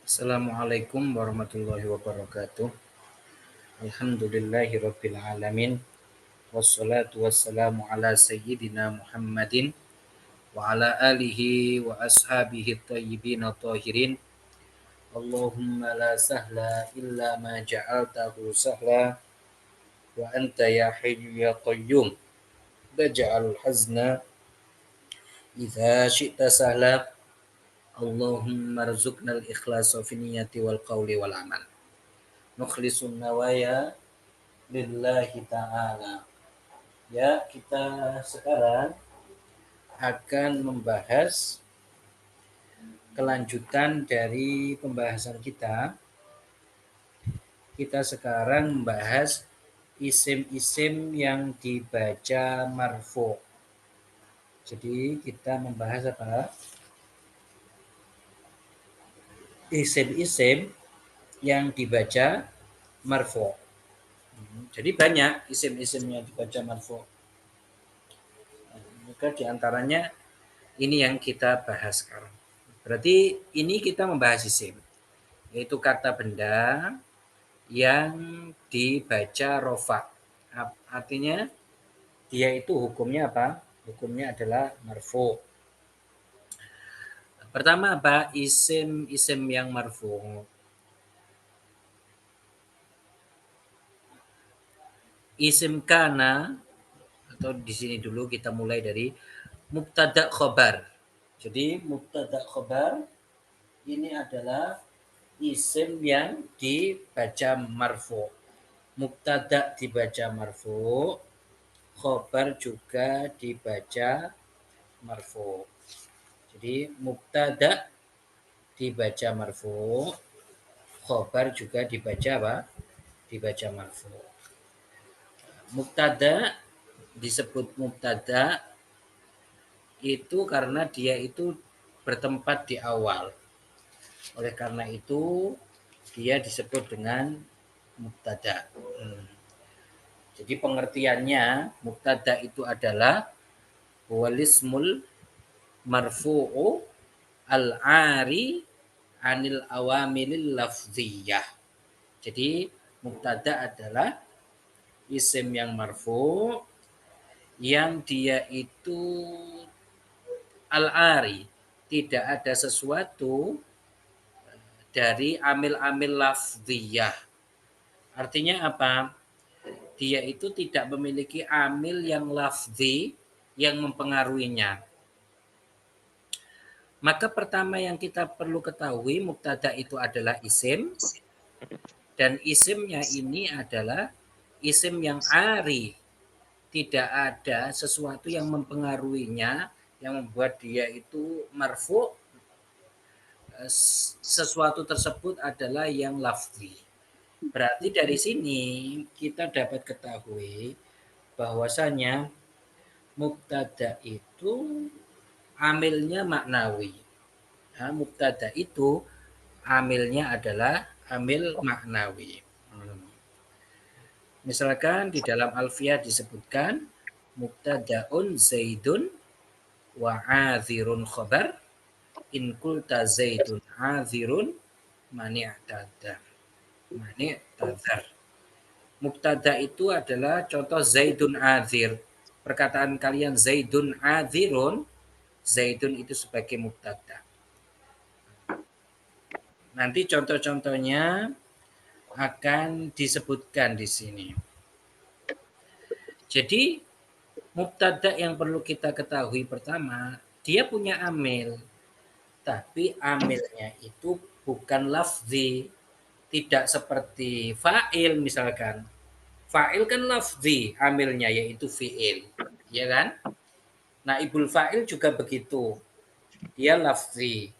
Assalamualaikum warahmatullahi wabarakatuh. Alhamdulillahirabbil alamin. Wassalatu wassalamu ala sayyidina Muhammadin wa ala alihi wa ashabihi thayyibin thahirin. Allahumma la sahla illa ma ja'altahu sahla wa anta ya hayyu ya qayyum. Taj'alul hazna idza syi'ta sahla. Allahumma rzuqnal ikhlasa fi niyyati wal qawli wal amal. Nukhlisun nawaya lillahi ta'ala. Ya, kita sekarang akan membahas kelanjutan dari pembahasan kita. Kita sekarang membahas isim-isim yang dibaca marfu. Jadi kita membahas apa? Isim-isim yang dibaca marfu. Jadi banyak isim-isimnya dibaca marfu. Maka diantaranya ini yang kita bahas sekarang. Berarti ini kita membahas isim, yaitu kata benda yang dibaca rofa. Artinya dia itu hukumnya apa? Hukumnya adalah marfu. Pertama apa? Isim yang marfu. Isim kana, atau di sini dulu kita mulai dari mubtada khobar. Jadi mubtada khobar ini adalah isim yang dibaca marfu. Mubtada dibaca marfu, khobar juga dibaca marfu. Jadi mubtada dibaca marfu, khobar juga dibaca apa? Dibaca marfu. Mubtada disebut mubtada itu karena dia itu bertempat di awal. Oleh karena itu dia disebut dengan mubtada. Jadi pengertiannya mubtada itu adalah walismul marfu'u al-ari anil awamilil lafziyah. Jadi mubtada adalah isim yang marfu yang dia itu al-ari, tidak ada sesuatu dari amil-amil lafziyah. Artinya apa? Dia itu tidak memiliki amil yang lafzi yang mempengaruhinya. Maka pertama yang kita perlu ketahui, mubtada itu adalah isim, dan isimnya ini adalah isim yang ari. Tidak ada sesuatu yang mempengaruhinya, yang membuat dia itu marfu. Sesuatu tersebut adalah yang lafzi. Berarti dari sini kita dapat ketahui bahwasanya mubtada itu amilnya maknawi. Nah, mubtada itu amilnya adalah amil maknawi. Misalkan di dalam alfiyah disebutkan mubtadaun zaidun wa adzirun khabar in qulta zaidun adzirun mani'tadar. Mani'tadar. Mubtada itu adalah contoh zaidun adzir. Perkataan kalian zaidun adzirun, zaidun itu sebagai mubtada. Nanti contoh-contohnya akan disebutkan di sini. Jadi mubtada yang perlu kita ketahui pertama, dia punya amil. Tapi amilnya itu bukan lafzi, tidak seperti fa'il misalkan. Fa'il kan lafzi, amilnya yaitu fi'il, ya kan? Naibul fa'il juga begitu. Dia lafzi,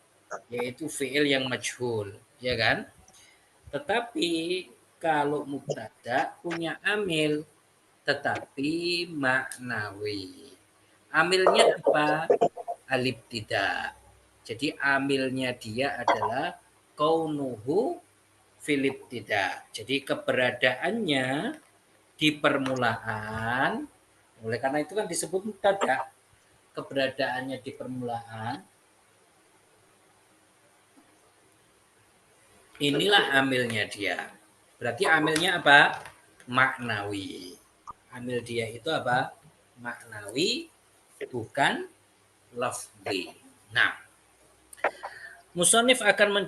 yaitu fi'il yang majhul, ya kan? Tetapi kalau mubtada punya amil, tetapi maknawi. Amilnya apa? Alif tidak. Jadi amilnya dia adalah kaunuhu filip tidak. Jadi keberadaannya di permulaan, oleh karena itu kan disebut mubtada. Keberadaannya di permulaan, inilah amilnya dia. Berarti amilnya apa? Maknawi. Amil dia itu apa? Maknawi, bukan lafzi. Nah, musonif akan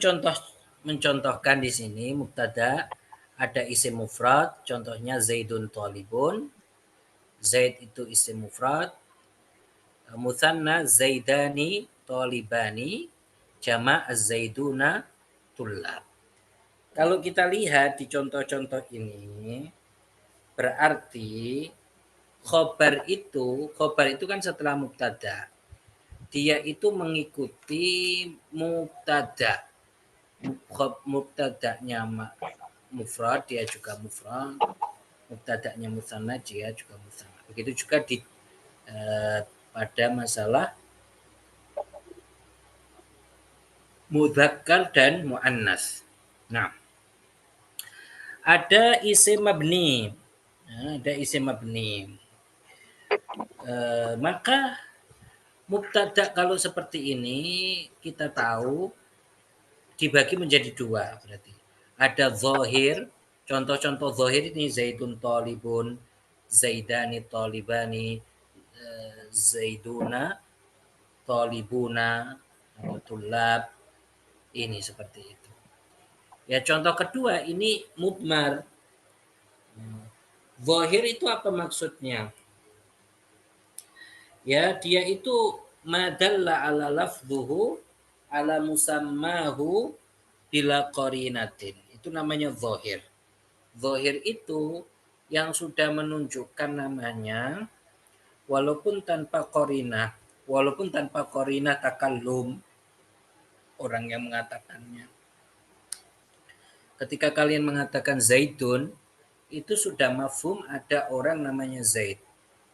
mencontohkan di sini mubtada ada isim mufrad, contohnya Zaidun Thalibun. Zaid itu isim mufrad. Mutsanna Zaidani Thalibani, jama' az-Zaiduna tullab. Kalau kita lihat di contoh-contoh ini, berarti khobar itu kan setelah mubtada. Dia itu mengikuti mubtada. Mubtada'nya mufrad, dia juga mufrad. Mubtada'nya musanna, dia juga musanna. Begitu juga di pada masalah mudzakkar dan muannas. Nah, ada isim mabni. Ada isim mabni. Maka mubtada kalau seperti ini kita tahu dibagi menjadi dua berarti. Ada zahir, contoh-contoh zahir ini Zaidun Thalibun, Zaidani Thalibani, Zaiduna Thalibuna, atau Tulab, ini seperti itu. Ya contoh kedua ini mudmar. Zahir itu apa maksudnya? Ya dia itu madalla ala lafduhu ala musammahu bila qarinatin. Itu namanya zahir. Zahir itu yang sudah menunjukkan namanya walaupun tanpa qarinah. Walaupun tanpa qarinah takallum orang yang mengatakannya. Ketika kalian mengatakan Zaidun, itu sudah mafhum ada orang namanya Zaid.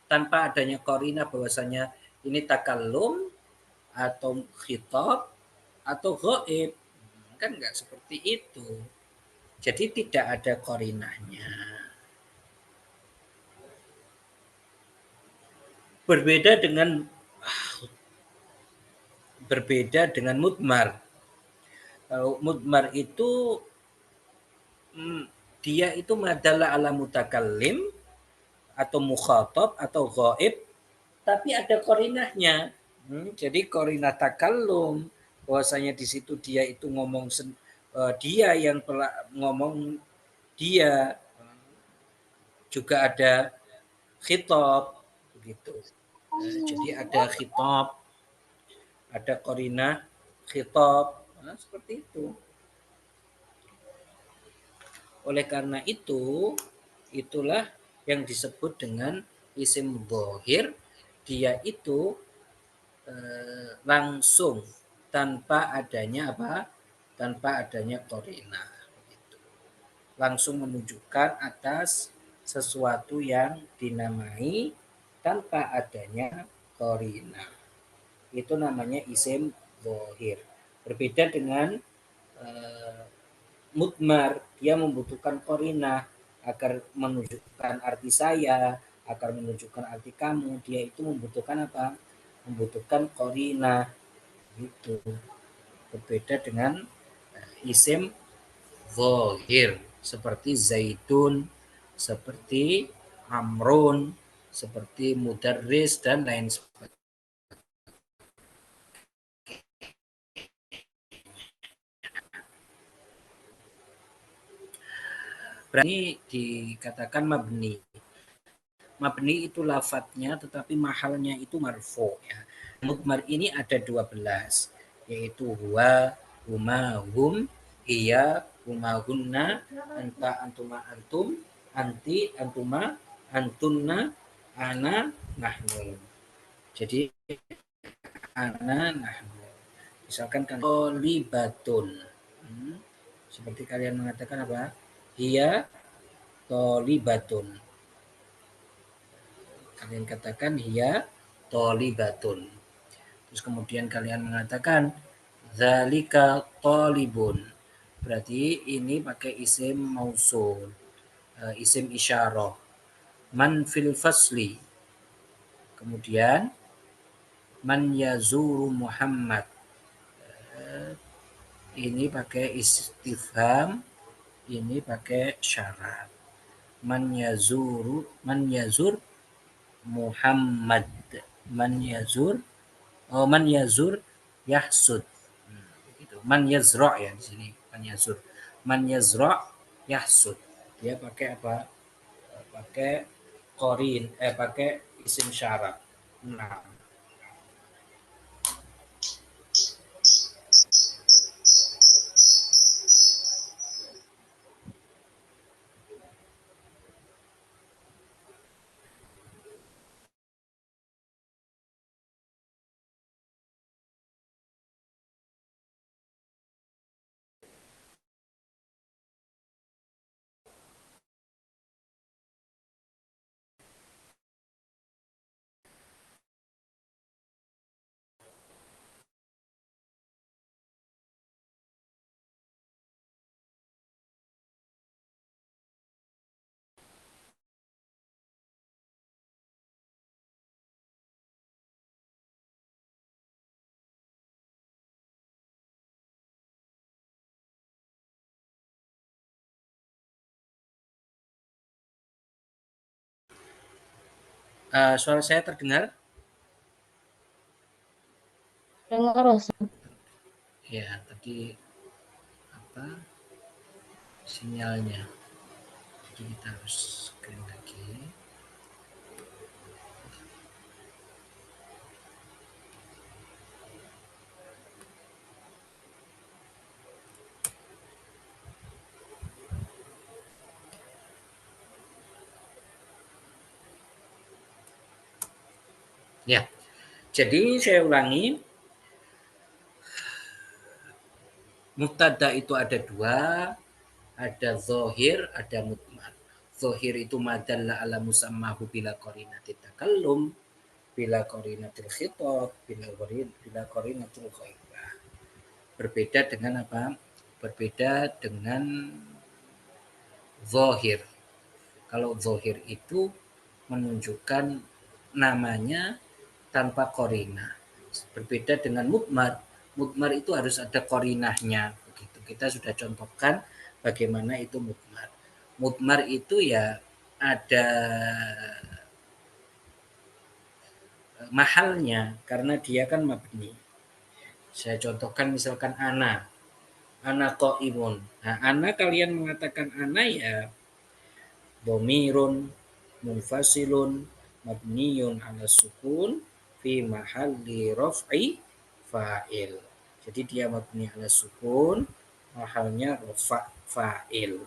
Tanpa adanya qarinah bahwasanya ini takallum atau khitab atau ghaib. Kan enggak seperti itu. Jadi tidak ada qarinahnya. Berbeda dengan mudmar. Kalau mudmar itu dia itu madalla ala mutakallim atau mukhatab atau ghaib, tapi ada qarinahnya. Jadi qarinah takallum, bahwasanya di situ dia itu ngomong dia yang ngomong dia, juga ada khitab begitu. Jadi ada khitab, ada qarinah khitab, seperti itu. Oleh karena itu, itulah yang disebut dengan isim dhahir. Dia itu langsung tanpa adanya apa? Tanpa adanya qarinah. Langsung menunjukkan atas sesuatu yang dinamai tanpa adanya qarinah. Itu namanya isim dhahir. Berbeda dengan mudmar, dia membutuhkan qarinah agar menunjukkan arti saya, agar menunjukkan arti kamu. Dia itu membutuhkan apa? Membutuhkan qarinah. Gitu. Berbeda dengan isim zahir seperti Zaidun, seperti Amrun, seperti Mudarris dan lain sebagainya. Berarti dikatakan mabni. Mabni itu lafadznya tetapi mahalnya itu marfu ya. Mudmar ini ada 12 yaitu huwa, huma hum, iya, huma hunna, anta antuma antum, anti antuma, antunna, ana nahnu. Jadi ana nahnu. Misalkan kan tolibatun. Seperti kalian mengatakan apa? Hiya tolibatun. Kalian katakan hiya tolibatun. Terus kemudian kalian mengatakan zalika tolibun. Berarti ini pakai isim mausul, isim isyarah. Man fil fasli. Kemudian man yazuru Muhammad. Ini pakai istifham, ini pakai syarat. Man yazur Muhammad. Man yazur, oh man yazur yahsud. Gitu. Man yazra' ya di sini. Man yazur. Man yazra' yahsud. Dia pakai apa? Pakai korin, pakai isim syarat. Nah, suara saya terdengar? Dengar Ustaz. Ya, tadi apa sinyalnya? Jadi kita harus screen lagi. Ya, jadi saya ulangi, mubtada itu ada dua, ada zohir, ada mutmar. Zohir itu madalla ala musammahu bila qarinatit takallum, bila qarinatil khitab, bila qarinatil ghaibah. Berbeda dengan apa? Berbeda dengan zohir. Kalau zohir itu menunjukkan namanya tanpa korina. Berbeda dengan mudmar. Mudmar itu harus ada korinahnya. Begitu. Kita sudah contohkan bagaimana itu mudmar. Mudmar itu ya ada mahalnya karena dia kan mabni. Saya contohkan misalkan ana qaimun. Nah, ana kalian mengatakan ana ya dhamirun munfasilun mabniyun ala sukun fi mahalli raf'i fa'il. Jadi dia mabni ala sukun, mahalnya rafa fa'il.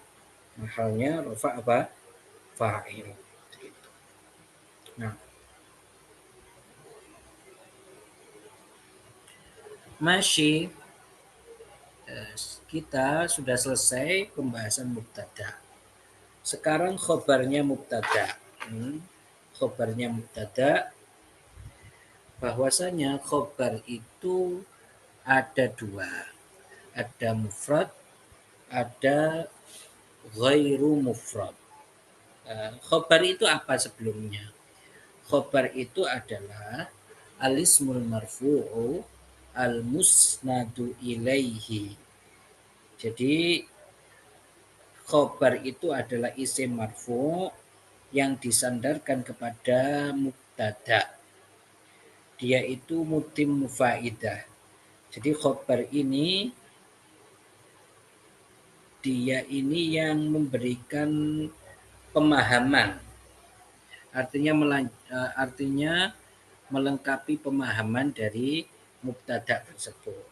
Mahalnya rafa apa? Fa'il. Gitu. Nah, masih kita sudah selesai pembahasan mubtada. Sekarang khobarnya mubtada. Khobarnya mubtada, bahwasanya khobar itu ada dua. Ada mufrad, ada ghairu mufrad. Khobar itu apa sebelumnya? Khobar itu adalah alismul marfu'u al musnadu ilaihi. Jadi khobar itu adalah isim marfu' yang disandarkan kepada mubtada. Dia itu mutim mufaidah. Jadi khobar ini dia ini yang memberikan pemahaman, artinya melengkapi pemahaman dari mubtada tersebut.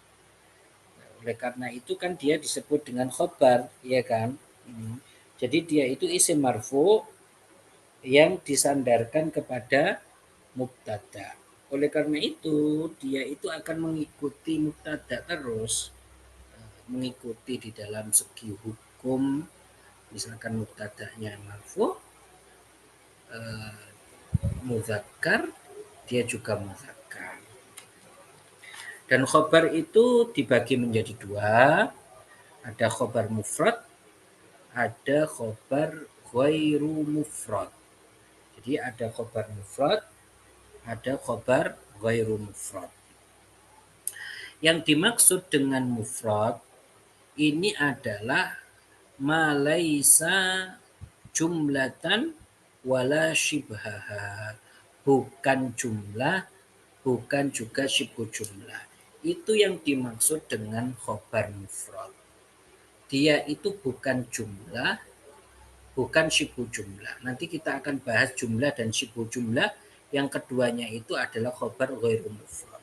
Oleh karena itu kan dia disebut dengan khobar, ya kan? Jadi dia itu isim marfu yang disandarkan kepada mubtada. Oleh karena itu, dia itu akan mengikuti mubtada terus, mengikuti di dalam segi hukum. Misalkan mubtada'nya marfu, muzakkar, dia juga muzakkar. Dan khobar itu dibagi menjadi dua, ada khobar mufrad, ada khobar ghairu mufrad. Jadi ada khobar mufrad, ada khobar ghairu mufrad. Yang dimaksud dengan mufrad ini adalah malaisa jumlatan wala shibhaha. Bukan jumlah, bukan juga shibhu jumlah. Itu yang dimaksud dengan khobar mufrad. Dia itu bukan jumlah, bukan shibhu jumlah. Nanti kita akan bahas jumlah dan shibhu jumlah. Yang keduanya itu adalah khobar ghairu mufrad.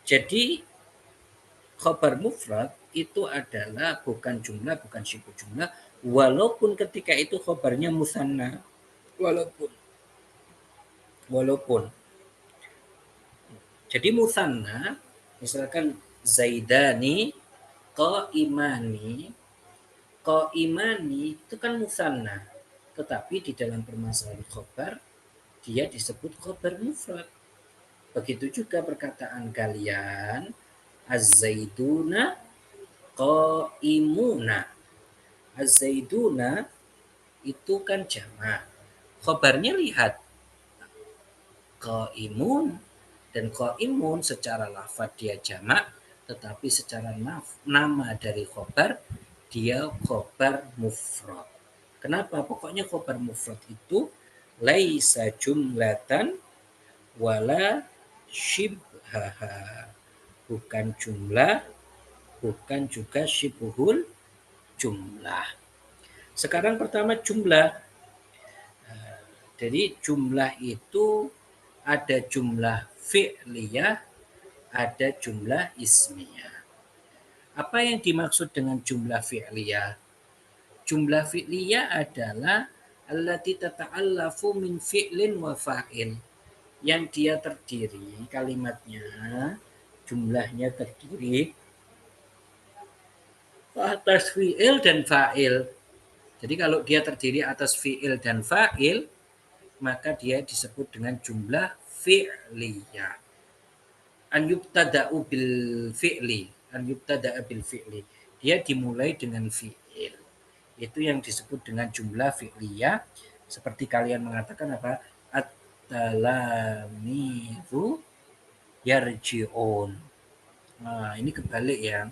Jadi khobar mufrad itu adalah bukan jumlah, bukan shibhu jumlah, walaupun ketika itu khobarnya musanna. Walaupun. Jadi musanna, misalkan zaidani, qaimani itu kan musanna. Tetapi di dalam permasalahan khobar, dia disebut khobar mufrad. Begitu juga perkataan kalian, az-zaiduna qaimuna. Az-zaiduna itu kan jamak. Khobarnya lihat, qaimun, dan qaimun secara lafaz dia jamak, tetapi secara nama dari khobar dia khobar mufrad. Kenapa? Pokoknya khobar mufrad itu laisa jumlatan wala shibhaha. Bukan jumlah, bukan juga syibhul jumlah. Sekarang pertama jumlah. Jadi jumlah itu ada jumlah fi'liyah, ada jumlah ismiyah. Apa yang dimaksud dengan jumlah fi'liyah? Jumlah fi'liyah adalah allati tata'allafu min fi'lin wa fa'il. Yang dia terdiri, kalimatnya, jumlahnya terdiri atas fi'il dan fa'il. Jadi kalau dia terdiri atas fi'il dan fa'il, maka dia disebut dengan jumlah fi'liyah. An yubtada'u bil fi'li, an yubtada'a bil fi'li. Dia dimulai dengan fi'il. Itu yang disebut dengan jumlah fi'liyah. Seperti kalian mengatakan apa? At-talamizu yarji'un. Nah, ini kebalik ya.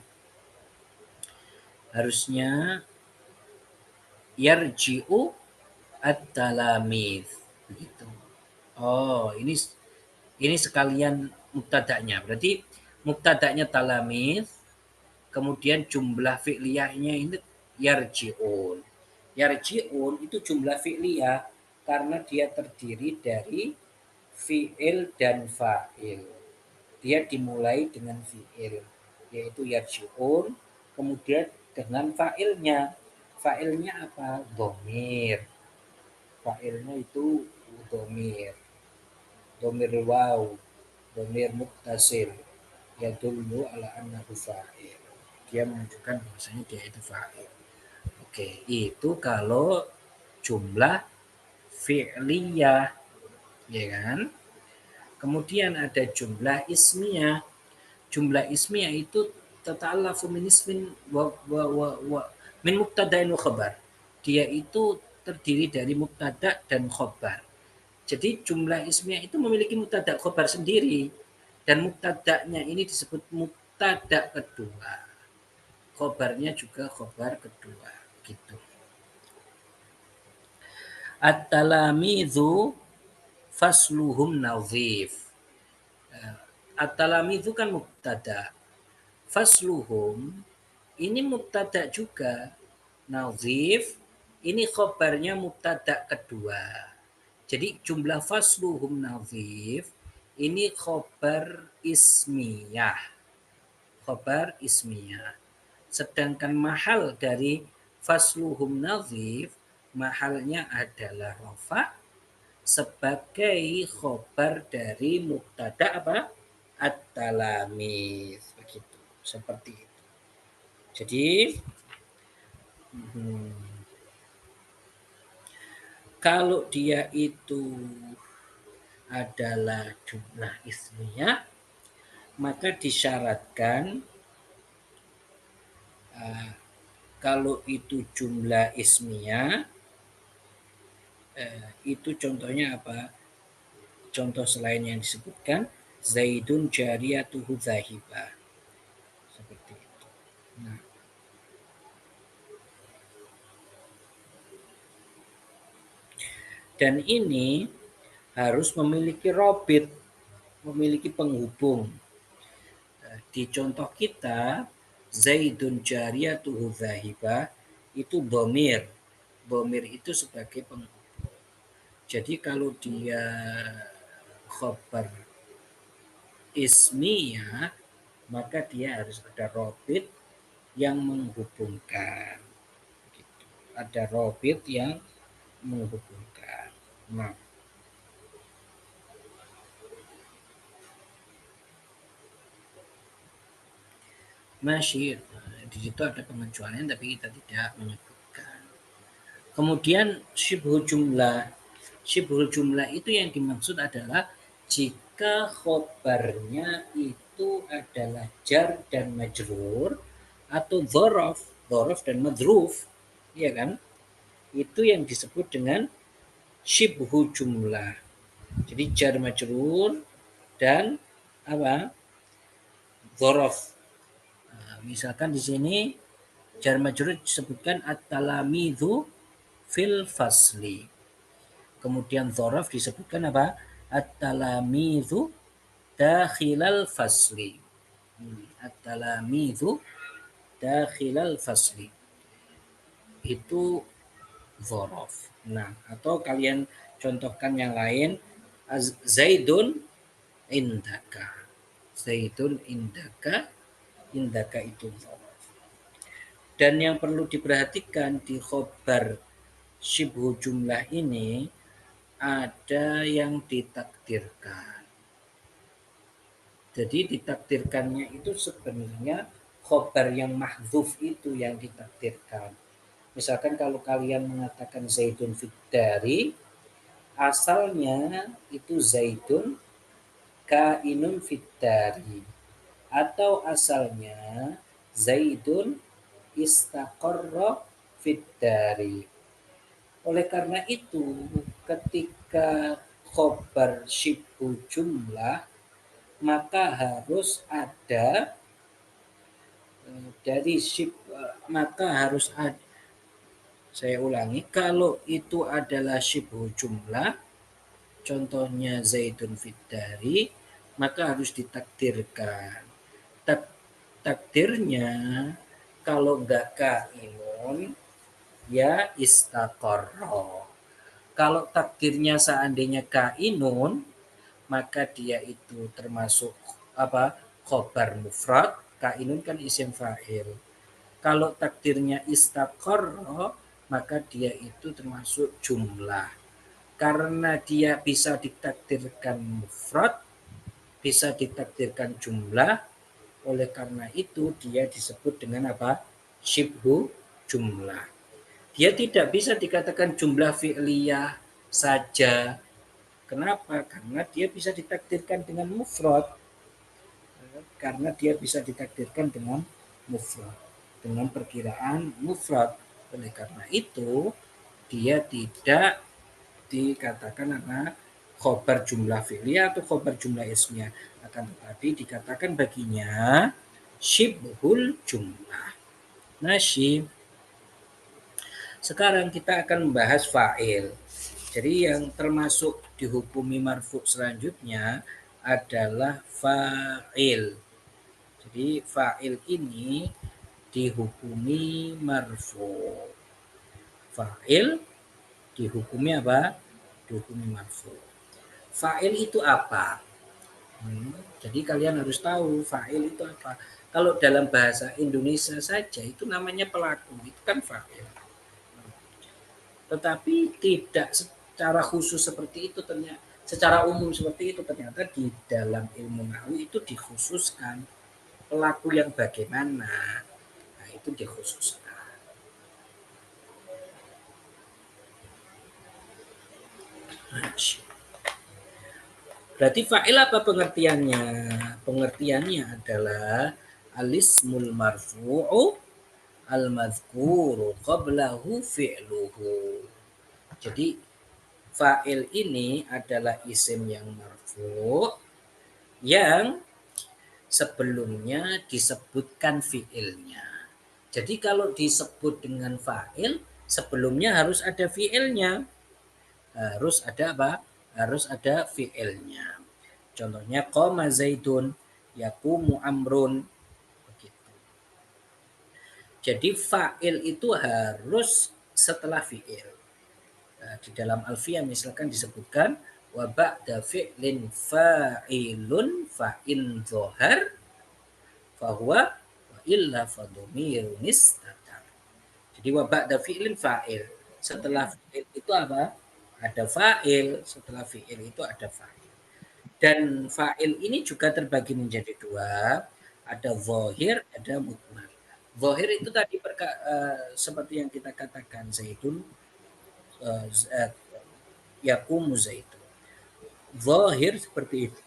Harusnya yarji'u at-talamiz. Begitu. Oh, ini sekalian mubtada'nya. Berarti mubtada'nya talamiz, kemudian jumlah fi'liyahnya ini yarji'un. Yarji'un itu jumlah fi'liyah karena dia terdiri dari fi'il dan fa'il. Dia dimulai dengan fi'il, yaitu yarji'un, kemudian dengan fa'ilnya. Fa'ilnya apa? Dhamir. Fa'ilnya itu dhamir. Dhamir waw, dhamir muttasil, yadullu ala annahu fa'il. Dia menunjukkan bahwasanya dia itu fa'il. Oke, itu kalau jumlah fi'liyah, ya kan? Kemudian ada jumlah ismiyah. Jumlah ismiyah itu tata'allafu min ismin min mubtada'in wa khabar. Dia itu terdiri dari mubtada dan khobar. Jadi jumlah ismiyah itu memiliki mubtada khobar sendiri. Dan mubtada'nya ini disebut mubtada kedua. Khobarnya juga khobar kedua. Gitu. At-talamizu fasluhum nadhif. At-talamizu kan mubtada. Fasluhum ini mubtada juga. Nadhif ini khobarnya mubtada kedua. Jadi jumlah fasluhum nadhif ini khobar ismiyah. khobar ismiyah. Sedangkan mahal dari fasluhum nadhif, mahalnya adalah rofa sebagai khobar dari mubtada apa? At-talamis. Begitu. Seperti itu. Jadi kalau dia itu adalah jumlah ismiyah, maka disyaratkan kalau itu jumlah ismiyah, itu contohnya apa? Contoh selain yang disebutkan, Zaidun jariyatuhu zahibah. Seperti itu. Nah, dan ini harus memiliki robit, memiliki penghubung. Di contoh kita, Zaidun jariyatuhu zahibah itu bomir. Bomir itu sebagai penghubung. Jadi kalau dia khobar ismiyah, maka dia harus ada robit yang menghubungkan. Gitu. Ada robit yang menghubungkan. Nah, masih di situ ada pengecualian tapi kita tidak menyebutkan. Kemudian syibhul jumlah. Syibhul jumlah itu yang dimaksud adalah jika khobarnya itu adalah jar dan majrur atau dhorof dan madruf, ya kan? Itu yang disebut dengan syibhu jumlah. Jadi jar majrur dan apa? Dhorof. Nah, misalkan di sini jar majrur disebutkan at-talamidhu fil fasli. Kemudian dhorof disebutkan apa? At-talamidhu dakhilal fasli. At-talamidhu dakhilal fasli. Itu dhorof. Nah, atau kalian contohkan yang lain. Zaidun indaka. Zaidun indaka. Indaka itu dhorof. Dan yang perlu diperhatikan di khobar syibhu jumlah ini ada yang ditakdirkan. Jadi ditakdirkannya itu sebenarnya khobar yang mahdzuf itu yang ditakdirkan. Misalkan kalau kalian mengatakan Zaidun fiddari, asalnya itu Zaidun kainun fiddari. Atau asalnya Zaidun istaqarra fiddari. Oleh karena itu, ketika khobar syibhu jumlah, maka harus ada dari maka harus ada, saya ulangi, kalau itu adalah syibhu jumlah, contohnya Zaidun fiddari, maka harus ditakdirkan. Takdirnya kalau nggak kaimun, ya istaqarro. Kalau takdirnya seandainya kainun, maka dia itu termasuk apa? Khobar mufrad. Kainun kan isim fa'il. Kalau takdirnya istaqarro, maka dia itu termasuk jumlah. Karena dia bisa ditakdirkan mufrad, bisa ditakdirkan jumlah, oleh karena itu dia disebut dengan apa? Syibhu jumlah. Dia tidak bisa dikatakan jumlah fi'liyah saja. Kenapa? Karena dia bisa ditakdirkan dengan mufrad. Karena dia bisa ditakdirkan dengan mufrad. Dengan perkiraan mufrad. Oleh karena itu, dia tidak dikatakan apa? Khobar jumlah fi'liyah atau khobar jumlah ismiyah. Akan tetapi dikatakan baginya syibhul jumlah. Nasyib. Sekarang kita akan membahas fa'il. Jadi yang termasuk dihukumi marfu selanjutnya adalah fa'il. Jadi fa'il ini dihukumi marfu. Fa'il dihukumi apa? Dihukumi marfu. Fa'il itu apa? Jadi kalian harus tahu fa'il itu apa. Kalau dalam bahasa Indonesia saja itu namanya pelaku, itu kan fa'il. Tetapi tidak secara khusus seperti itu ternyata, secara umum seperti itu ternyata di dalam ilmu nahwu itu dikhususkan pelaku yang bagaimana. Nah, itu dikhususkan. Berarti fa'il apa pengertiannya? Pengertiannya adalah alismul marfu'u al-madhkuru qablahu fi'luhu. Jadi fa'il ini adalah isim yang marfu' yang sebelumnya disebutkan fi'ilnya. Jadi kalau disebut dengan fa'il, sebelumnya harus ada fi'ilnya. Harus ada apa? Harus ada fi'ilnya. Contohnya qoma zaidun, yaqumu amrun, begitu. Jadi fa'il itu harus setelah fi'il. Di dalam alfiyah misalkan disebutkan wa ba'da fi'lin fa'ilun fa'in dhohar fahuwa wa illa fadomirun istatar. Jadi wa ba'da fi'lin fa'il. Setelah fi'il itu apa? Ada fa'il. Setelah fi'il itu ada fa'il. Dan fa'il ini juga terbagi menjadi dua. Ada zahir, ada mudmar. Zahir itu tadi seperti yang kita katakan Zaidun yakumu Zaidun. Zahir seperti itu.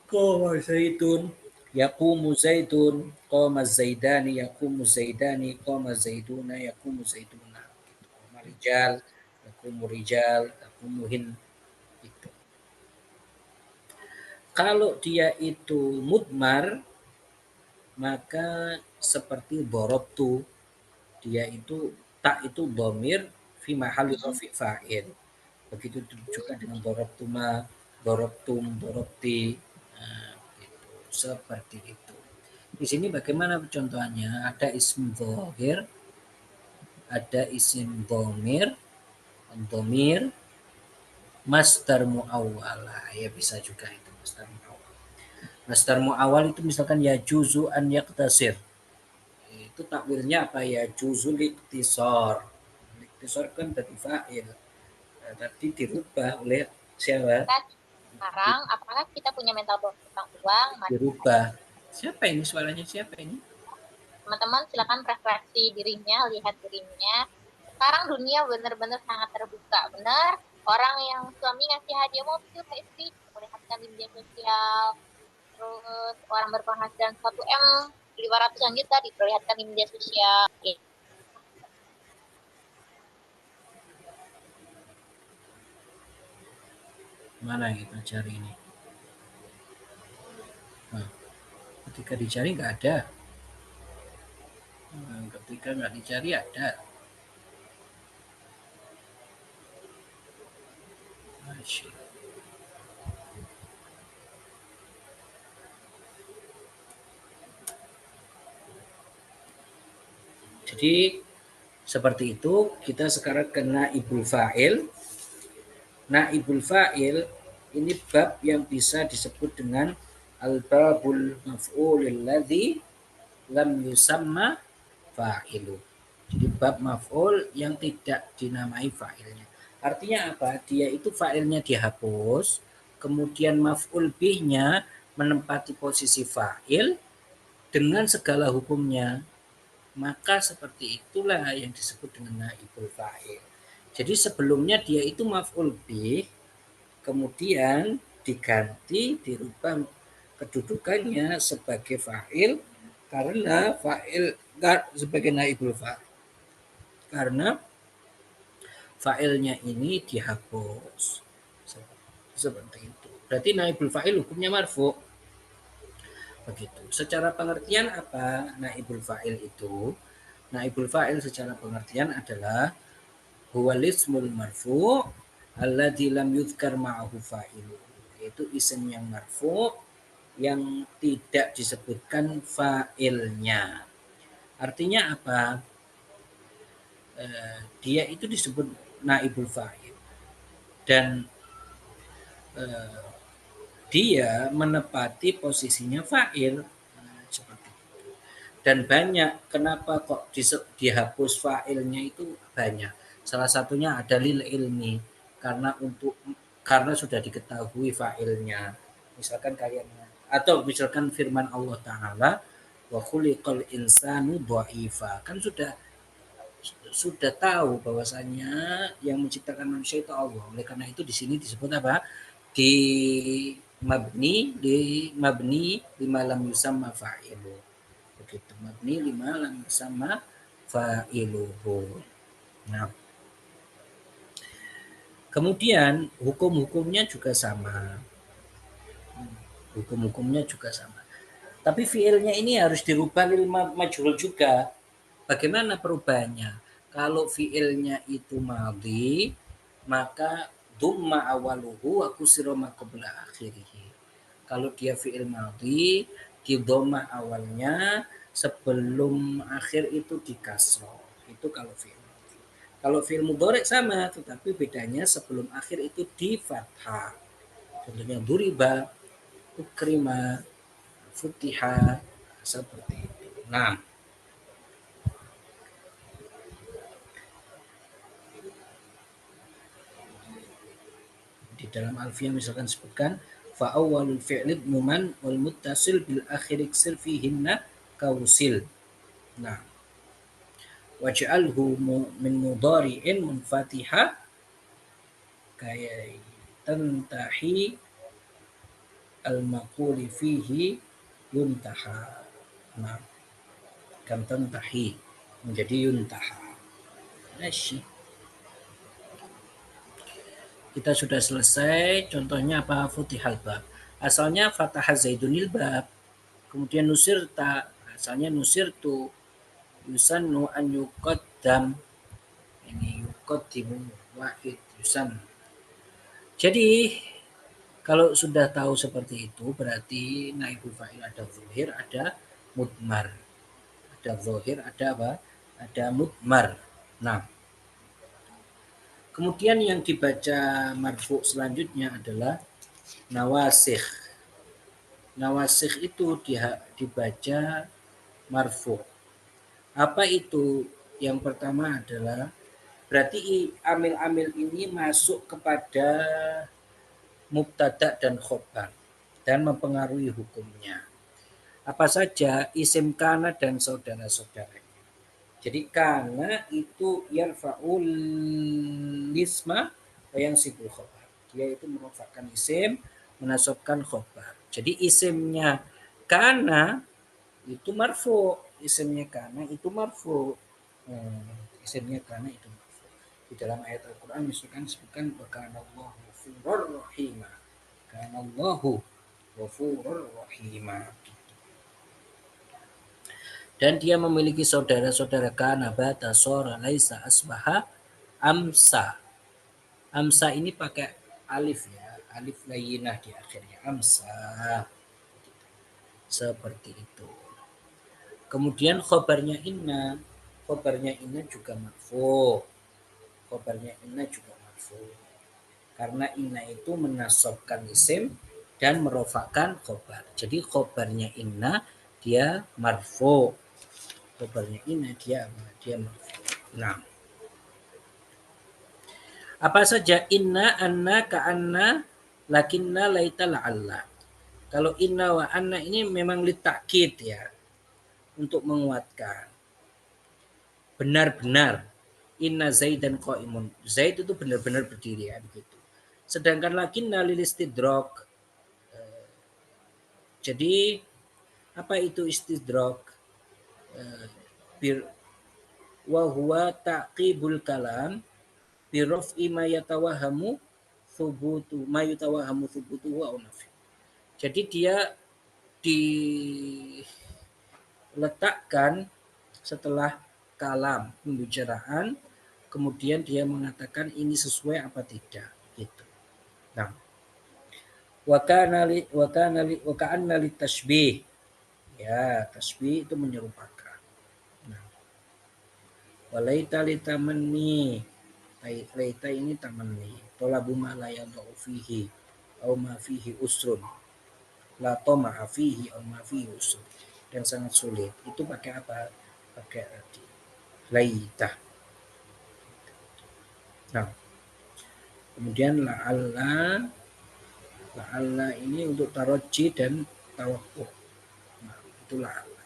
Qama Zaidun, yaqumu Zaidun, qama Zaidani, yaqumu Zaidani, qama Zaiduna, yaqumu Zaiduna. Qama rijal, yaqumu rijal, yaqumu hin. Gitu. Kalau dia itu mudmar, maka seperti borobtu, dia itu tak itu domir fi mahali rafi fa'il. Begitu juga dengan borobtuma, borobtum, borobti. Nah, gitu. Seperti itu. Di sini bagaimana contohnya? Ada isim dhohir, ada isim domir, domir, masdar muawwala. Ya bisa juga itu masdar muawwal. Masdar muawwal itu misalkan ya juzu an yaktasir. Itu takwilnya apa ya? Juzul iktisar. Iktisar kan dari fa'il. Tadi dirubah oleh siapa? Sekarang apakah kita punya mental tentang uang? Dirubah. Siapa ini suaranya? Siapa ini? Teman-teman silakan refleksi dirinya, lihat dirinya. Sekarang dunia benar-benar sangat terbuka. Benar, orang yang suami ngasih hadiah mobil ke istri, melihatkan di media sosial. Terus orang berpenghasilan 1 M, 500 juta diperlihatkan di media sosial. Mana yang kita cari ini? Nah, ketika dicari nggak ada. Ketika nggak dicari ada. Masya. Jadi seperti itu kita sekarang ke naibul fa'il. Naibul fa'il ini bab yang bisa disebut dengan al-babul maf'ulil ladzi lam yusamma fa'ilu. Jadi bab maf'ul yang tidak dinamai fa'ilnya. Artinya apa? Dia itu fa'ilnya dihapus, kemudian maf'ul bihnya menempati posisi fa'il dengan segala hukumnya. Maka seperti itulah yang disebut dengan naibul fa'il. Jadi sebelumnya dia itu maf'ul bih, kemudian diganti, dirubah kedudukannya sebagai fa'il karena fa'il sebagai naibul fa'il. Karena fa'ilnya ini dihapus. Seperti itu. Berarti naibul fa'il hukumnya marfu. Begitu. Secara pengertian apa naibul fa'il itu? Naibul fa'il secara pengertian adalah huwal ismul marfu alladzi lam yuzkar ma'ahu fa'ilu. Yaitu isim yang marfu yang tidak disebutkan fa'ilnya. Artinya apa? Dia itu disebut naibul fa'il dan dia menepati posisinya fa'il. Nah, seperti itu. Dan banyak, kenapa kok dihapus fa'ilnya itu banyak. Salah satunya ada lil ilmi, karena sudah diketahui fa'ilnya. Misalkan kalian, atau misalkan firman Allah Ta'ala, wa khuliqal insanu dha'ifa. Kan sudah tahu bahwasanya yang menciptakan manusia itu Allah. Oleh karena itu di sini disebut apa? Di mabni lima lam yusamma fa'ilu. Begitu, mabni lima lam yusamma fa'iluhu. Nah, kemudian hukum-hukumnya juga sama. Hukum-hukumnya juga sama. Tapi fiilnya ini harus dirubah lil majhul juga. Bagaimana perubahannya? Kalau fiilnya itu madhi, maka dumma awaluhu wa kusira ma qabla akhirih. Kalau dia fiil madhi, di dhamma awalnya, sebelum akhir itu di kasroh. Itu kalau fiil madhi. Kalau fiil mudhari sama, tetapi bedanya sebelum akhir itu di fathah. Contohnya duriba, ukrima, futiha, seperti itu. Nah, di dalam alfiyah misalkan sebutkan fa awwalul fi'li muman wal muttasil bil akhir iksir fihinna kausil. Nah, waj'alhu min mudhari'in munfatiha kayak tantahi al maquli fihi yuntaha. Nah, kan tantahi menjadi yuntaha. Masih. Kita sudah selesai. Contohnya apa? Futihal bab. Asalnya fatah zaidunil bab. Kemudian nusirta. Asalnya nusirtu. Yusannu an yuqaddam. Ini yuqaddimu wahid yusan. Jadi kalau sudah tahu seperti itu berarti naibul fa'il ada zuhir, ada mudmar. Ada zuhir, ada apa? Ada mudmar. Nah, kemudian yang dibaca marfu selanjutnya adalah nawasikh. Nawasikh itu dibaca marfu. Apa itu? Yang pertama adalah berarti amil-amil ini masuk kepada mubtada dan khobar dan mempengaruhi hukumnya. Apa saja? Isim kana dan saudara-saudaranya. Jadi kana itu yarfa'ul isma wa yansibul khobar. Dia itu merupakan isim, menasabkan khobar. Jadi isimnya kana itu marfu, isimnya kana itu marfu. Isimnya kana itu marfu. Di dalam ayat Al-Qur'an misalkan disebutkan Allahu ghafurur rahima. Allahu ghafurur rahima. Dan dia memiliki saudara-saudara kana bata sora laisa asbaha amsa. Amsa ini pakai alif ya, alif layyinah di akhirnya, amsa. Seperti itu. Kemudian khobarnya inna juga marfu. Khobarnya inna juga marfu. Karena inna itu menasabkan isim dan merofakkan khobar. Jadi khobarnya inna dia marfu. Khobarnya inna dia marfu. Nah, apa saja inna, anna, ka'anna, lakinna, laita, la'alla. Kalau inna wa anna ini memang litakid ya, untuk menguatkan. Benar-benar inna zaidan qa'imun. Zaid itu benar-benar berdiri ya begitu. Sedangkan lakinna lil istidrak. Jadi apa itu istidrak? Wa huwa taqibul kalam bi raf'i ma yatawahamu thubutu wa unafi. Jadi dia diletakkan setelah kalam pembicaraan, kemudian dia mengatakan ini sesuai apa tidak gitu. Nah, wa ka'anna li tashbih. Ya, tasbih itu menyerupakan. Nah, walaita li tamanni. Laita ini tamanni. Tolabu ma la yadau fihi. au ma fihi usrun. La tama'a fihi au ma fihi usrun. Yang sangat sulit. Itu pakai apa? Pakai tadi. Laitah. Nah, kemudian la'alla ini untuk taroji dan tawakkuh. Nah, itu la'alla.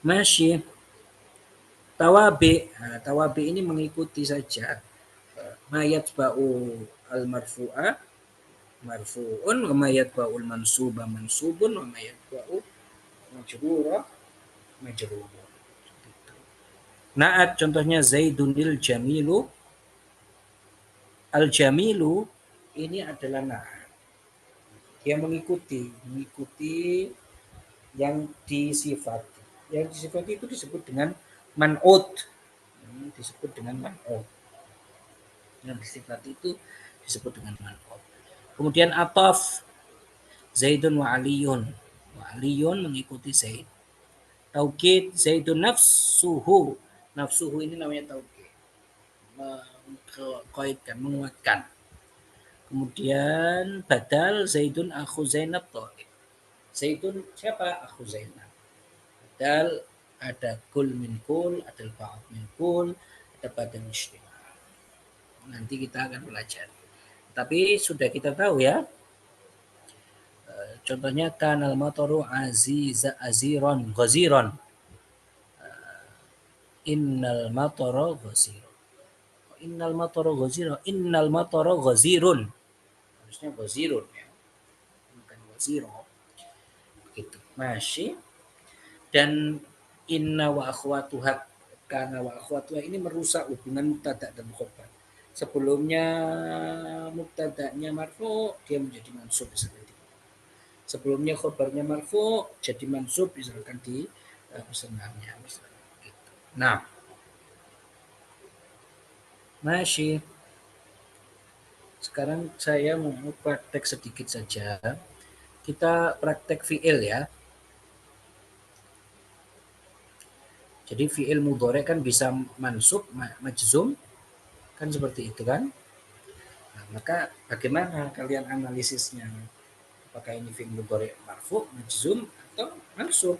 Masih tawabi. Nah, tawabi ini mengikuti saja mayat ba'u al-marfu'a marfu'un wa mayat ba'ul mansuba mansubun wa mayat ba'u majrura majrurun. Naat contohnya Zaidunil Jamilu. Al-Jamilu ini adalah naat. Dia mengikuti yang disifati. Yang disifati itu disebut dengan man'ut. Disebut dengan man'ut. Yang disifati itu disebut dengan man'ut. Kemudian ataf Zaidun wa Aliyun. Wa Aliyun mengikuti Zaid. Taukid Zaidun nafsuhu. Nafsuhu ini namanya taukid. Mengkaitkan, menguatkan. Kemudian badal Zaidun akhu Zainab Thalib. Zaidun siapa? Akhu Zainab. Badal ada kul min kul, ada ba'd min kul, ada badal istimewa. Nanti kita akan belajar. Tapi sudah kita tahu ya. Contohnya kanal mataru aziron ghaziron. Innal matara ghazirun. Innal matara ghazirun. Innal matara ghazirun. Harusnya ghazirun ya. Bukan ghaziro. Begitu. Masih. Dan inna wa akhwatuha kana wa akhwatuha ini merusak hubungan mubtada dan khobar. Sebelumnya mubtada'nya marfu, dia menjadi mansub misalkan. Sebelumnya khobarnya marfu, jadi mansub misalkan di pesenannya misalkan gitu. Nah, masih. Sekarang saya mau praktek sedikit saja. Kita praktek fi'il ya. Jadi fi'il mudhari kan bisa mansub, majzum, kan seperti itu kan. Nah, maka bagaimana kalian analisisnya? Apakah ini fi'il mudhari marfu, majzum, atau mansub?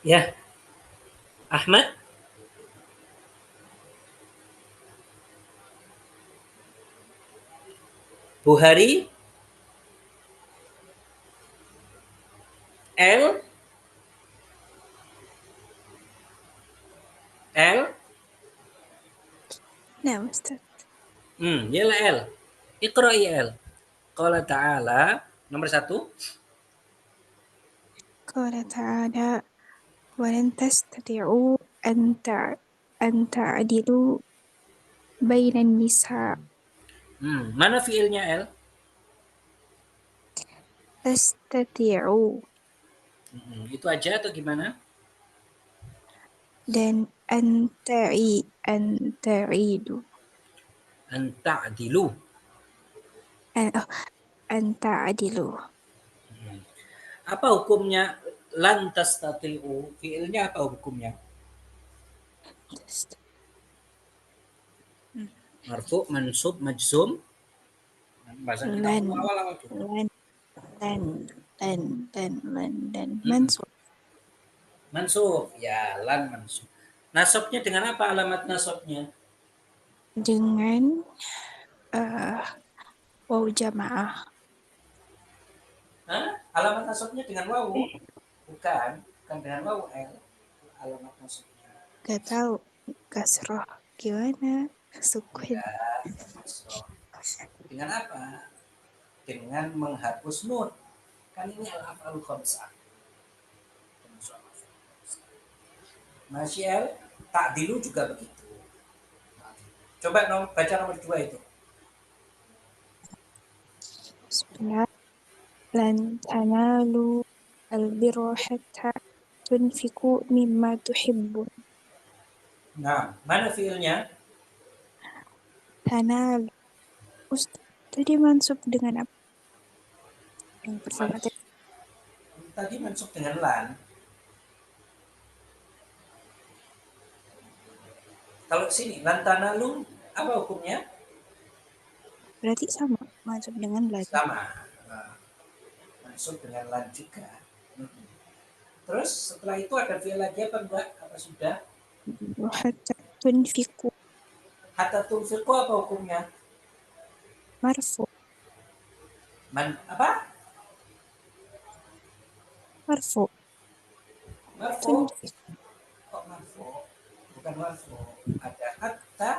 Ya, Ahmad? Buhari? L? L? نعم أستاذ. Yalah L. Iqra'i L. Qala ta'ala, nomor 1. قال تعالى ولن تستطيعوا أن تعدلوا بين النساء. Mana fiilnya L? تستطيعوا Itu aja atau gimana? dan أن تعيدوا An ta'dilu. أن تعدلوا. Apa hukumnya lan tastati'u? Fiilnya apa hukumnya? Marfu, mansub, majzum. Bahasa kita لن awal-awal dulu. لن منصوب Mansub, ya lan mansub. Nasabnya dengan apa alamat nasabnya? dengan waw jamaah. Hah? Alamat nasabnya dengan wawu? Bukan dengan wawu L. Alamat nasabnya. Gak tahu kasroh gimana sukun. Enggak, kasroh. Dengan apa? Dengan menghapus nun. Kan ini al-af'alul khamsah. Masih L, ta'dilu juga begitu. Coba baca nomor 2 itu. Bismillah. Lan tanalu albirra hatta tunfiku mimma tuhibbun. Nah, mana fiilnya? Tanalu Ustaz, tadi mansub dengan apa? Yang pertama tadi. Tadi masuk dengan lan. Kalau sini lan tanalum apa hukumnya? Berarti sama, mansub dengan lan. Sama. Nah, masuk dengan lan juga. Terus setelah itu ada fi'il lagi apa enggak? Apa sudah? Hatta tunfiku Hatta tunfiqu apa hukumnya? marfu. Apa? Marfu. Marfu. Tunfiku. Kok marfu? Bukan marfu. Ada hatta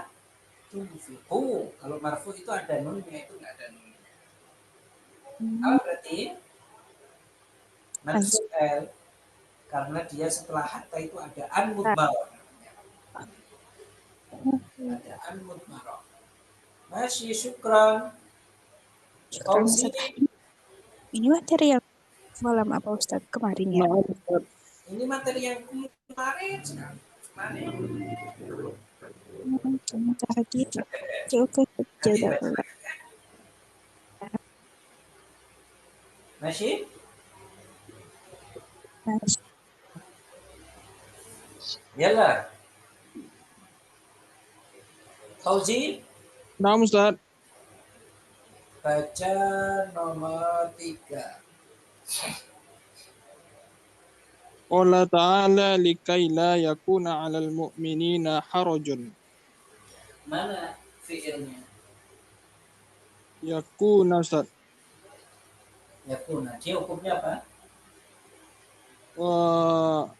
tunfiqu. Kalau marfu itu ada nunnya, itu enggak ada nun. Apa berarti? Mansub L. Karena dia setelah hatta itu ada an mudmarah. Ada an mudmarah. Masih syukran. Syukran, Fauzi. Ustaz. Ini materi yang malam apa Ustaz? Kemarin ya? Maaf, Ustaz. Ini materi yang kemarin sekali. Kemarin. Cuma tadi. Oke, jazakallah. Masih? Masya Yalah. Fauzi, Naam, Ustaz. baca nomor 3. Qala ta'ala likai la yakuna 'alal mu'minina harajun. Mana fi'ilnya? Yakuna, Ustaz. Yakuna. Dia hukumnya apa?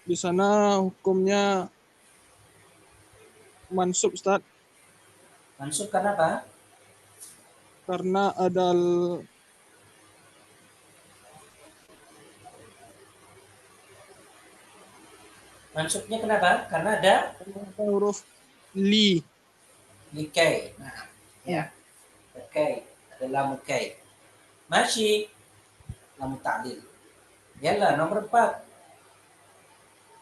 Di sana hukumnya mansub, Ustaz. Mansub karena apa? Karena ada Mansubnya kenapa? Karena ada huruf li. likai. Nah, ya. Likai. Ada lamukai. Masih. Lamu ta'lil. Yalah, nomor 4.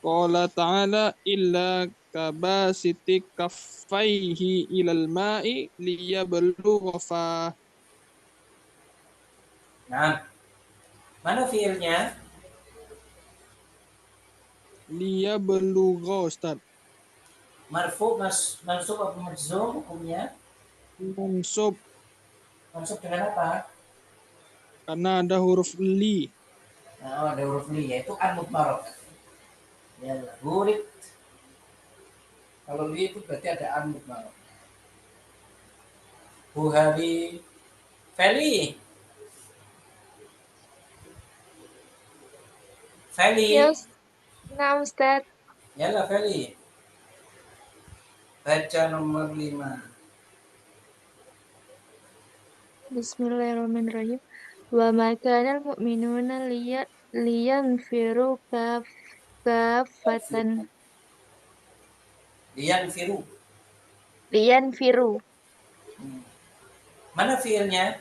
Qala ta'ala illa kabasiti kaffaihi ilal ma'i liyabluwa fa. Nah, mana fi'ilnya? Liyabluwa, Ustaz. Marfu, mansub apa majzum hukumnya? Mansub Mansub dengan apa? karena ada huruf li. Nah, ada huruf li, yaitu an mudmarah. Yalah, gurit. Kalau li itu berarti ada an mudmarah. Buhari, Feli. Feli. Yes. Nah, Ustaz. Yalah, Feli. Baca nomor 5. Bismillahirrahmanirrahim. Wa ma kana al-mu'minuna liyanfiru kaffatan. Liyanfiru. Liyanfiru. Mana fiilnya?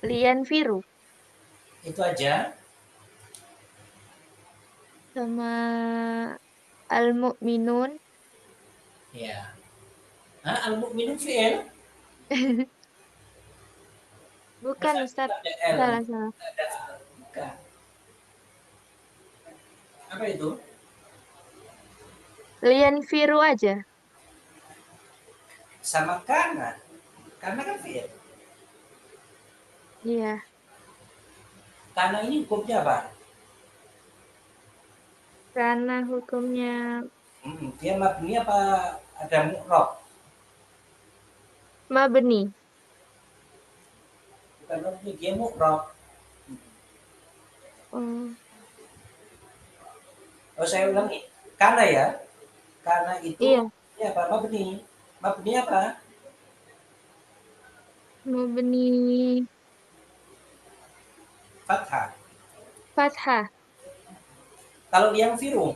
Liyanfiru. Itu aja. Sama al-mu'minun. Ya. Al-mu'minun fi'il? Bukan, Masa Ustaz. ada L? Salah. Ada L. Bukan. Apa itu? Liyanfiru aja. Sama kana. Karena kan fi'il. Iya. Kana ini hukumnya apa? Karena hukumnya Dia mabni apa ada mu'rab? mabni. Bukan mabni, dia mu'rab. Oh, Oh, saya ulangi. Kana ya. Kana itu iya. ini apa? Mabni. Mabni apa? Mabni Fathah. fathah. Kalau yang firu,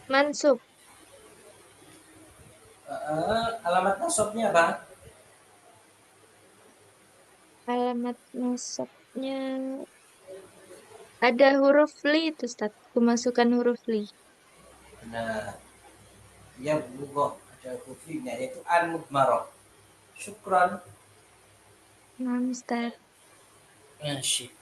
Mansub. alamat nasabnya apa? Alamat nasabnya ada huruf li itu, Ustaz. Kemasukan huruf li. Nah, Ya bugo ada fi'ilnya yaitu an mudmarah. Syukran. Nah, Ustaz. Masih.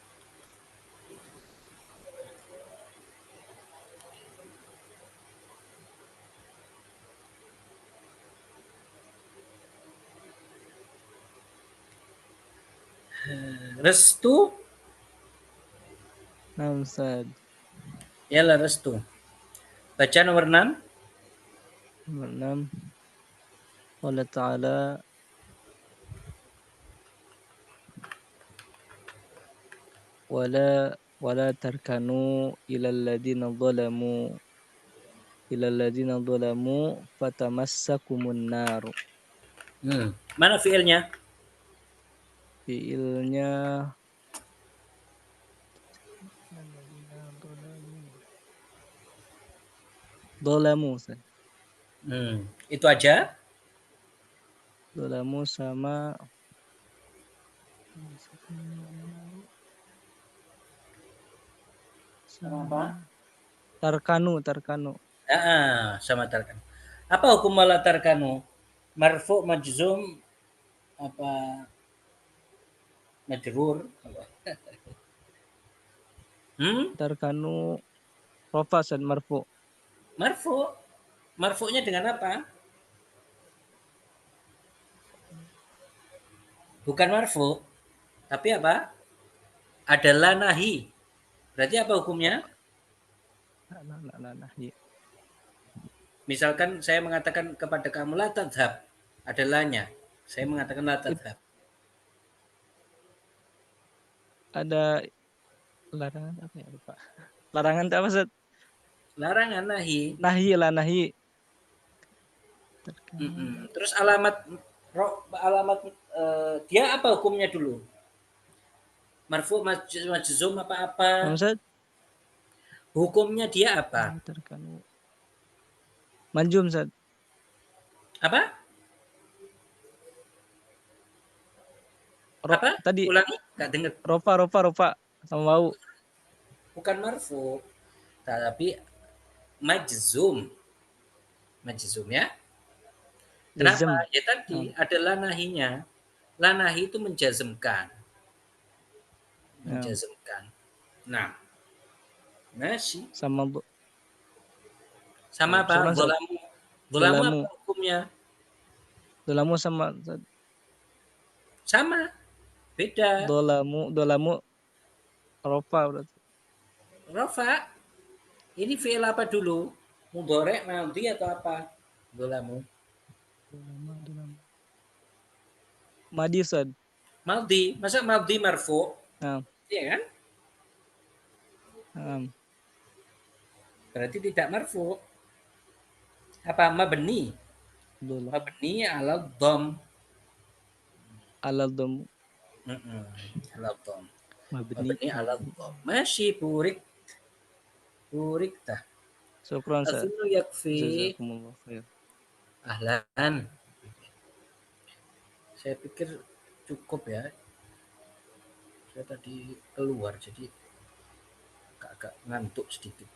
Restu. Nah, Ustaz. Yalah restu. Baca nomor 6. Nomor 6. Allah Ta'ala wala tarkanu ilal ladzina zalamu fatamassakumun nar. Mana fiilnya? Fiilnya Dolamu, Ustaz. Itu aja. Dolamu sama Apa? Tarkanu. Sama tarkan. Apa hukum wala tarkanu? Marfu, majzum, apa majrur? Tarkanu rofa dan marfu. Marfu. Marfu'nya dengan apa? Bukan marfu, tapi apa? Adalah nahi. Berarti apa hukumnya? Nahi. Misalkan saya mengatakan kepada kamu la tadhab, adalahnya. Saya mengatakan la tadhab. Ada larangan apa ya, lupa. Larangan apa, Ustaz? Larangan nahi. Nahi. Terus alamat dia apa hukumnya dulu? Marfu, majzum, apa-apa? Ustaz? Hukumnya dia apa? Tarkanu. Manjum, Ustaz. Apa? Apa? Tadi Ulangi, enggak dengar. rofa sama wau. Bukan marfu, tapi majzum ya. Kenapa? Jazm. Ya tadi ada lanahinya. Lanahi itu menjazmkan. Nah, masih sama apa? Dolamu apa hukumnya? Dolamu sama beda. Dolamu rofa berarti. Rofa. Ini fi'il apa dulu? Mudhari', madhi atau apa? Dolamu. Madi, Ustaz. Madhi. Masa madhi marfu? Iya kan? Berarti tidak marfu. Apa mabni? Mabni ala dham. Ala dham. Ala dham. Mabni ala dham. Masih burikta. Syukran, Ustaz. Azunnu yakfi. Jazakumullah khair. Ahlan. Saya pikir cukup ya. Saya tadi keluar jadi agak ngantuk sedikit.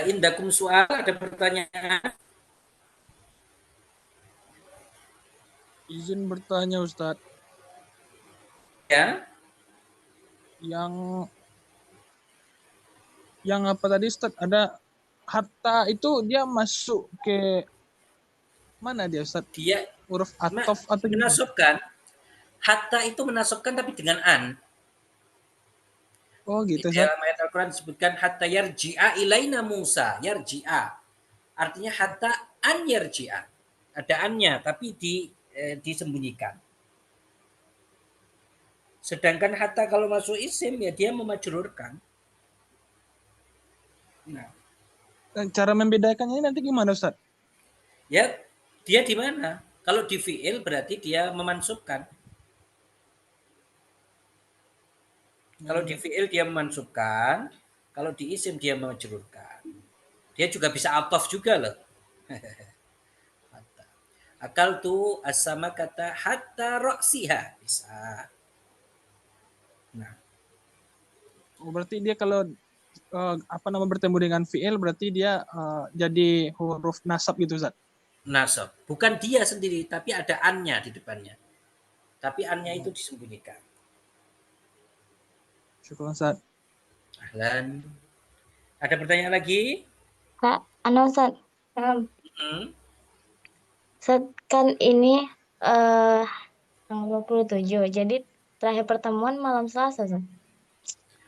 Indakum soal, ada pertanyaan? Izin bertanya, Ustadz. Ya. Yang apa tadi, Ustadz? Ada hatta itu dia masuk ke mana dia, Ustadz? Dia huruf atof atau menasabkan. Hatta itu menasabkan tapi dengan an. Oh gitu. Di dalam ayat Al-Quran disebutkan hatta yarji'a ilaina Musa. Yarji'a. Artinya hatta an yarji'a. Ada annya tapi disembunyikan. Sedangkan hatta kalau masuk isim ya dia memajrurkan. Nah. Cara membedakannya nanti gimana, Ustaz? Ya, dia di mana? Kalau di fi'il berarti dia memansubkan. Kalau di fi'il dia memansubkan, kalau di isim dia memajrurkan. Dia juga bisa atof juga loh. Akal tu as-sama kata hatta roksiha. Bisa. Nah. Oh, berarti dia kalau bertemu dengan fiil berarti dia jadi huruf nasab gitu Ustaz. Nasab. Bukan dia sendiri, tapi ada an-nya di depannya. Tapi an-nya itu disembunyikan. Syukur Ustaz. Ahlan. Ada pertanyaan lagi? Kak, Ustaz. Hmm. Ustaz, kan ini tanggal 27. Jadi terakhir pertemuan malam Selasa, Ustaz.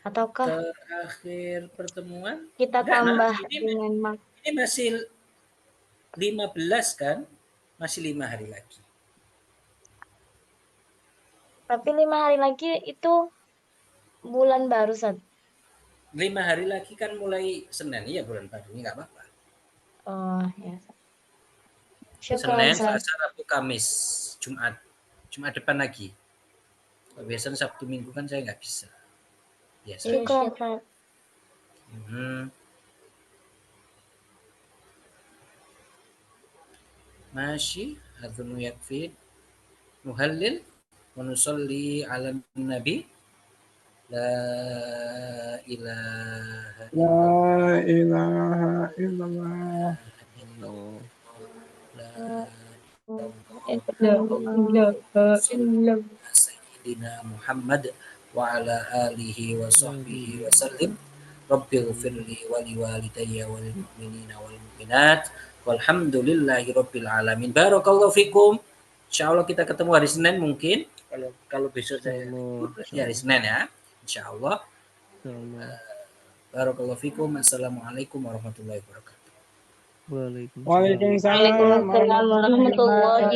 Ataukah Terakhir pertemuan? kita Enggak, tambah Nak. dengan Ini masih 15 kan? Masih 5 hari lagi. tapi 5 hari lagi itu bulan baru, Ustaz. 5 hari lagi kan mulai Senin, iya bulan baru, ini nggak apa-apa. Oh, ya. Syukur, Senin, Ustaz. Selasa, Rabu, Kamis, Jumat. Jumat depan lagi. Biasanya Sabtu Minggu kan saya nggak bisa. Biasa. Syukur, Ustaz. Masih, adhunu yakfi. Nuhallil. Wa nusalli ala nabi. La ilaha La ilaha illallah. illallah. Sayyidina Muhammad wa ala alihi wa sahbihi wa sallim. Rabbil firli wa liwalidayya wal mu'minina wal mu'minat walhamdulillahi rabbil alamin. Barakallahu fikum. Insyaallah kita ketemu hari Senin mungkin. Kalau besok saya libur berarti hari Senin ya. Insyaallah. Barakallahu fikum. Assalamualaikum warahmatullahi wabarakatuh. Waalaikumsalam warahmatullahi Waalaikumsalam warahmatullahi